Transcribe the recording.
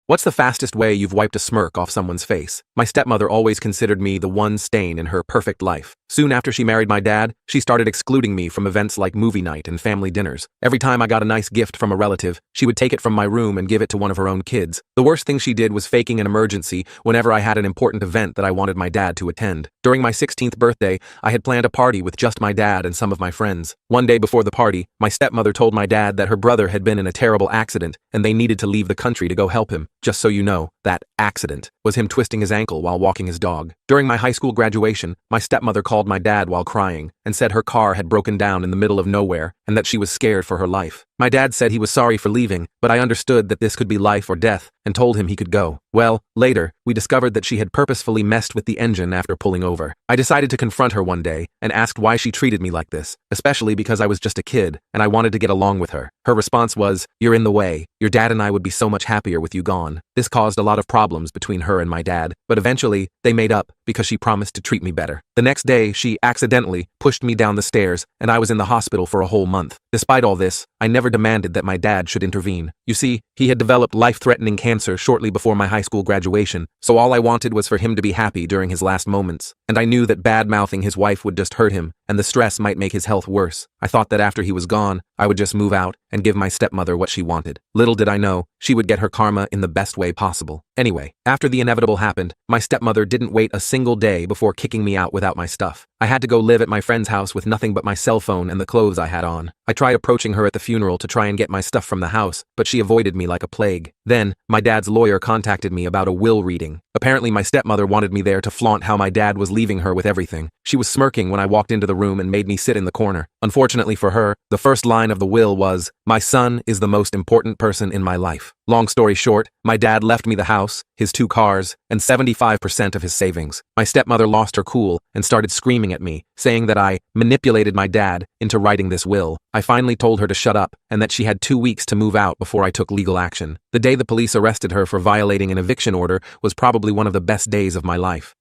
What's the fastest way you've wiped a smirk off someone's face? My stepmother always considered me the one stain in her perfect life. Soon after she married my dad, she started excluding me from events like movie night and family dinners. Every time I got a nice gift from a relative, she would take it from my room and give it to one of her own kids. The worst thing she did was faking an emergency whenever I had an important event that I wanted my dad to attend. During my 16th birthday, I had planned a party with just my dad and some of my friends. One day before the party, my stepmother told my dad that her brother had been in a terrible accident and they needed to leave the country to go help him. Just so you know, that accident was him twisting his ankle while walking his dog. During my high school graduation, my stepmother called my dad while crying and said her car had broken down in the middle of nowhere and that she was scared for her life. My dad said he was sorry for leaving, but I understood that this could be life or death and told him he could go. Well, later, we discovered that she had purposefully messed with the engine after pulling over. I decided to confront her one day and asked why she treated me like this, especially because I was just a kid and I wanted to get along with her. Her response was, "You're in the way. Your dad and I would be so much happier with you gone." This caused a lot of problems between her and my dad, but eventually, they made up because she promised to treat me better. The next day, she accidentally pushed me down the stairs and I was in the hospital for a whole month. Despite all this, I never demanded that my dad should intervene. You see, he had developed life-threatening cancer shortly before my high school graduation, so all I wanted was for him to be happy during his last moments. And I knew that bad-mouthing his wife would just hurt him, and the stress might make his health worse. I thought that after he was gone, I would just move out and give my stepmother what she wanted. Little did I know, she would get her karma in the best way possible. Anyway, after the inevitable happened, my stepmother didn't wait a single day before kicking me out without my stuff. I had to go live at my friend's house with nothing but my cell phone and the clothes I had on. I tried approaching her at the funeral to try and get my stuff from the house, but she avoided me like a plague. Then, my dad's lawyer contacted me about a will reading. Apparently my stepmother wanted me there to flaunt how my dad was leaving her with everything. She was smirking when I walked into the room and made me sit in the corner. Unfortunately for her, the first line of the will was, "My son is the most important person in my life." Long story short, my dad left me the house, his 2 cars, and 75% of his savings. My stepmother lost her cool and started screaming at me, saying that I manipulated my dad into writing this will. I finally told her to shut up and that she had 2 weeks to move out before I took legal action. The day the police arrested her for violating an eviction order was probably one of the best days of my life.